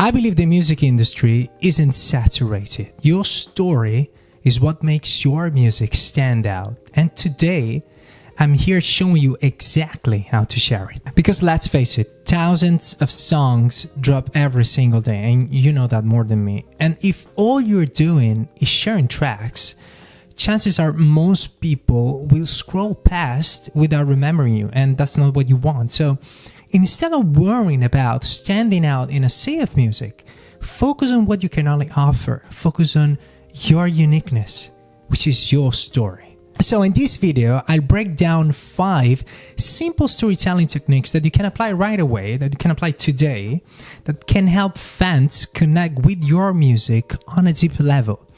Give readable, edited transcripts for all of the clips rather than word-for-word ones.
I believe the music industry isn't saturated. Your story is what makes your music stand out. And today, I'm here showing you exactly how to share it. Because let's face it, thousands of songs drop every single day, and you know that more than me. And if all you're doing is sharing tracks, chances are most people will scroll past without remembering you, and that's not what you want. So instead of worrying about standing out in a sea of music, focus on what you can only offer. Focus on your uniqueness, which is your story. So in this video, I'll break down 5 simple storytelling techniques that you can apply right away, that you can apply today, that can help fans connect with your music on a deeper level.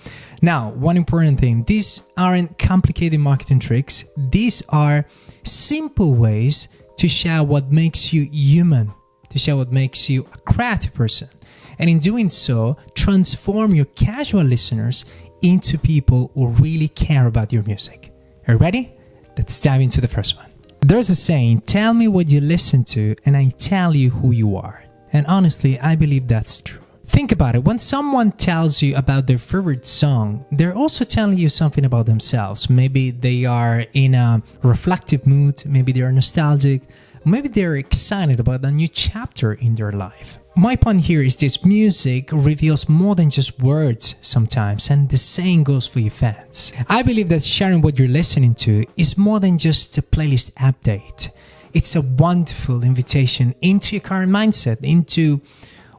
Now, one important thing, these aren't complicated marketing tricks. These are simple ways to share what makes you human, to share what makes you a creative person. And in doing so, transform your casual listeners into people who really care about your music. Are you ready? Let's dive into the first one. There's a saying, tell me what you listen to and I tell you who you are. And honestly, I believe that's true. Think about it. When someone tells you about their favorite song, they're also telling you something about themselves. Maybe they are in a reflective mood. Maybe they're nostalgic. Maybe they're excited about a new chapter in their life. My point here is this: music reveals more than just words sometimes, and the same goes for your fans. I believe that sharing what you're listening to is more than just a playlist update. It's a wonderful invitation into your current mindset, into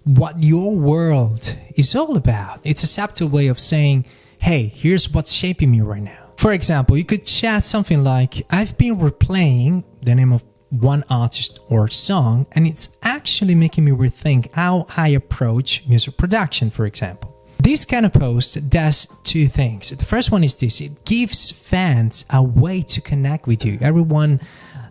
what your world is all about. It's a subtle way of saying, hey, here's what's shaping me right now. For example, you could chat something like, I've been replaying the name of one artist or song, and it's actually making me rethink how I approach music production, for example. This kind of post does 2 things. The first one is this: it gives fans a way to connect with you. Everyone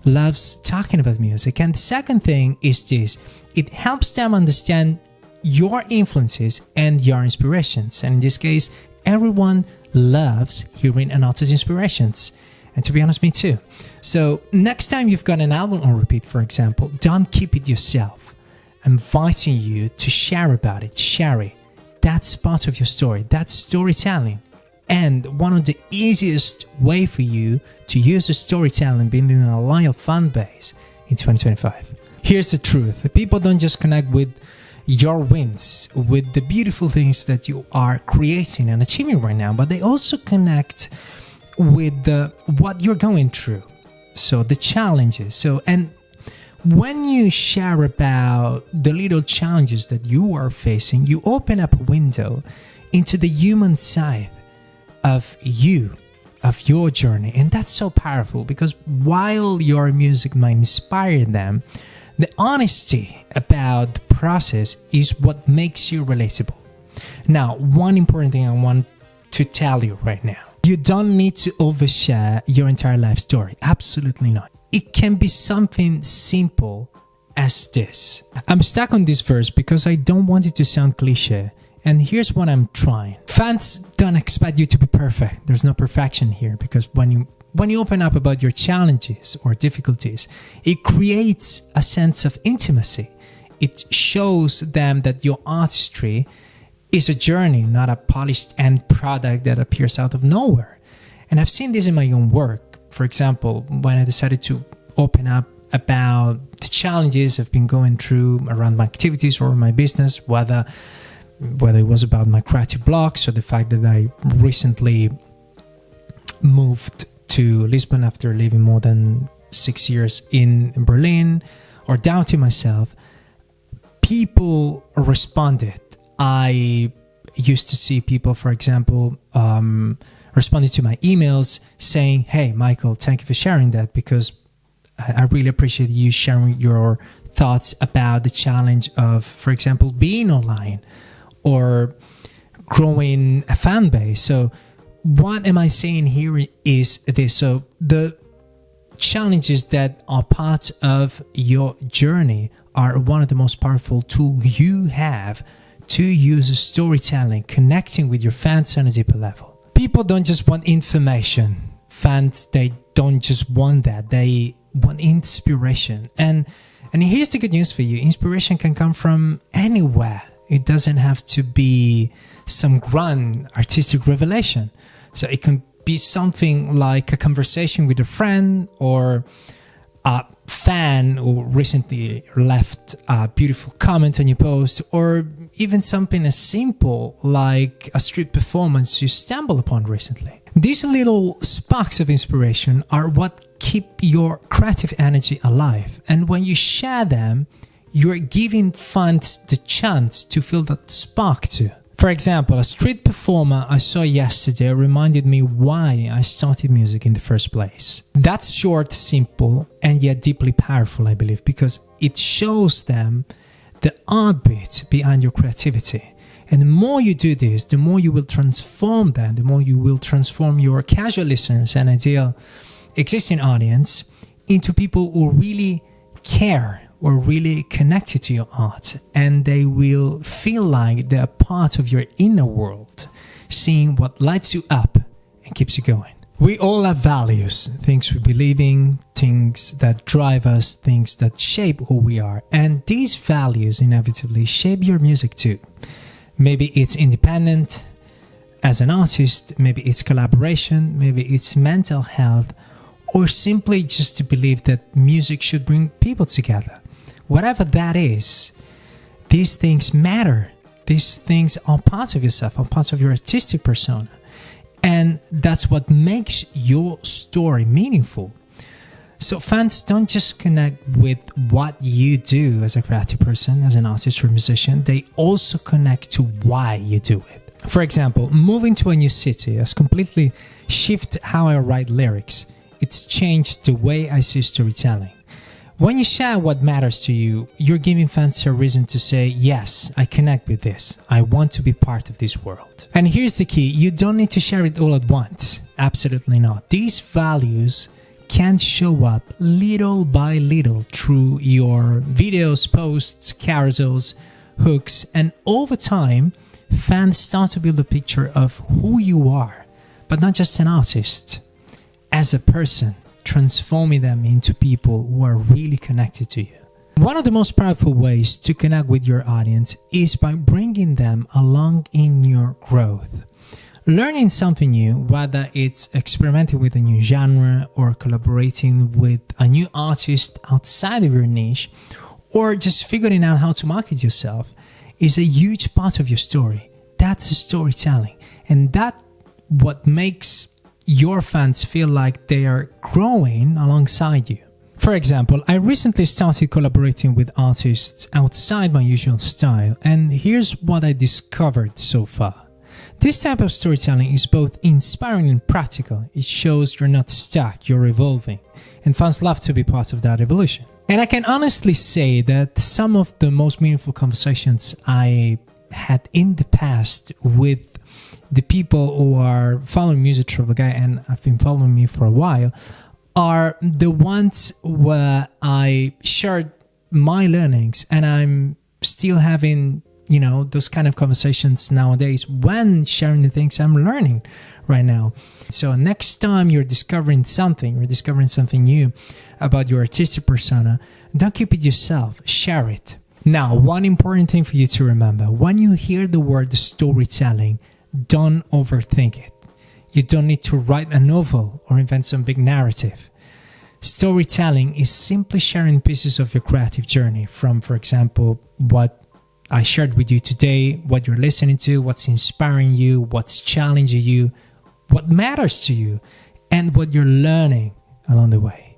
loves talking about music. And the second thing is this: it helps them understand your influences and your inspirations. And in this case, everyone loves hearing an artist's inspirations. And to be honest, me too. So next time you've got an album on repeat, for example, don't keep it yourself. I'm inviting you to share about it. Share it. That's part of your story. That's storytelling. And one of the easiest way for you to use the storytelling, building a loyal fan base in 2025. Here's the truth. People don't just connect with your wins, with the beautiful things that you are creating and achieving right now, but they also connect with what you're going through. So the challenges. And when you share about the little challenges that you are facing, you open up a window into the human side of you, of your journey. And that's so powerful, because while your music might inspire them, the honesty about the process is what makes you relatable. Now, one important thing I want to tell you right now: you don't need to overshare your entire life story. Absolutely not. It can be something simple as this. I'm stuck on this verse because I don't want it to sound cliche. And here's what I'm trying. Fans don't expect you to be perfect. There's no perfection here, because when you open up about your challenges or difficulties, it creates a sense of intimacy. It shows them that your artistry is a journey, not a polished end product that appears out of nowhere. And I've seen this in my own work. For example, when I decided to open up about the challenges I've been going through around my activities or my business, whether it was about my creative blocks or the fact that I recently moved to Lisbon after living more than 6 years in Berlin, or doubting myself, people responded. I used to see people, for example, responding to my emails saying, hey, Michael, thank you for sharing that, because I really appreciate you sharing your thoughts about the challenge of, for example, being online or growing a fan base. So what am I saying here is this: so the challenges that are part of your journey are one of the most powerful tools you have to use storytelling, connecting with your fans on a deeper level. People don't just want information. Fans, they don't just want that. They want inspiration. And here's the good news for you. Inspiration can come from anywhere. It doesn't have to be some grand artistic revelation. So it can be something like a conversation with a friend, or a fan who recently left a beautiful comment on your post, or even something as simple like a street performance you stumbled upon recently. These little sparks of inspiration are what keep your creative energy alive, and when you share them, you're giving fans the chance to feel that spark too. For example, a street performer I saw yesterday reminded me why I started music in the first place. That's short, simple, and yet deeply powerful, I believe, because it shows them the heartbeat behind your creativity. And the more you do this, the more you will transform them, the more you will transform your casual listeners and ideal existing audience into people who really care or really connected to your art, and they will feel like they're part of your inner world, seeing what lights you up and keeps you going. We all have values, things we believe in, things that drive us, things that shape who we are, and these values inevitably shape your music too. Maybe it's independent as an artist, maybe it's collaboration, maybe it's mental health, or simply just to believe that music should bring people together. Whatever that is, these things matter. These things are part of yourself, are part of your artistic persona. And that's what makes your story meaningful. So fans don't just connect with what you do as a creative person, as an artist or musician, they also connect to why you do it. For example, moving to a new city has completely shifted how I write lyrics. It's changed the way I see storytelling. When you share what matters to you, you're giving fans a reason to say, yes, I connect with this. I want to be part of this world. And here's the key. You don't need to share it all at once. Absolutely not. These values can show up little by little through your videos, posts, carousels, hooks, and over time, fans start to build a picture of who you are, but not just an artist, as a person, transforming them into people who are really connected to you. One of the most powerful ways to connect with your audience is by bringing them along in your growth. Learning something new, whether it's experimenting with a new genre or collaborating with a new artist outside of your niche, or just figuring out how to market yourself, is a huge part of your story. That's storytelling, and that's what makes your fans feel like they are growing alongside you. For example, I recently started collaborating with artists outside my usual style, and here's what I discovered so far. This type of storytelling is both inspiring and practical. It shows you're not stuck, you're evolving, and fans love to be part of that evolution. And I can honestly say that some of the most meaningful conversations I had in the past with the people who are following Music Travel Guy and have been following me for a while are the ones where I shared my learnings, and I'm still having, those kind of conversations nowadays when sharing the things I'm learning right now. So next time you're discovering something new about your artistic persona, don't keep it yourself, share it. Now, one important thing for you to remember, when you hear the word storytelling, don't overthink it. You don't need to write a novel or invent some big narrative. Storytelling is simply sharing pieces of your creative journey from, for example, what I shared with you today, what you're listening to, what's inspiring you, what's challenging you, what matters to you, and what you're learning along the way.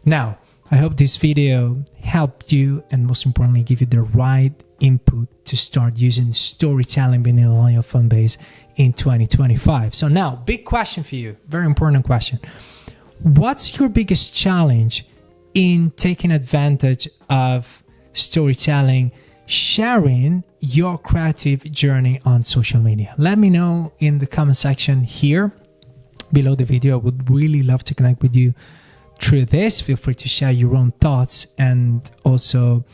Now, I hope this video helped you and most importantly give you the right input to start using storytelling being a loyal fan base in 2025. So now, big question for you, very important question. What's your biggest challenge in taking advantage of storytelling, sharing your creative journey on social media? Let me know in the comment section here below the video. I would really love to connect with you through this. Feel free to share your own thoughts and also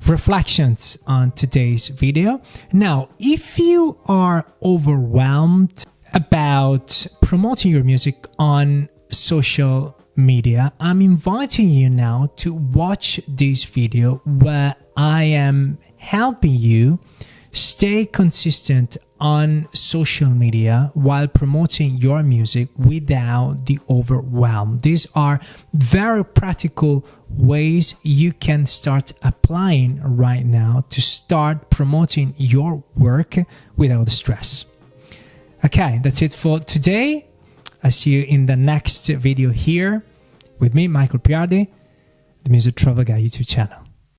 reflections on today's video. Now, if you are overwhelmed about promoting your music on social media, I'm inviting you now to watch this video where I am helping you Stay consistent on social media while promoting your music without the overwhelm. These are very practical ways you can start applying right now to start promoting your work without stress. Okay, that's it for today. I see you in the next video here with me, Michael Piardi, the Music Travel Guy YouTube channel.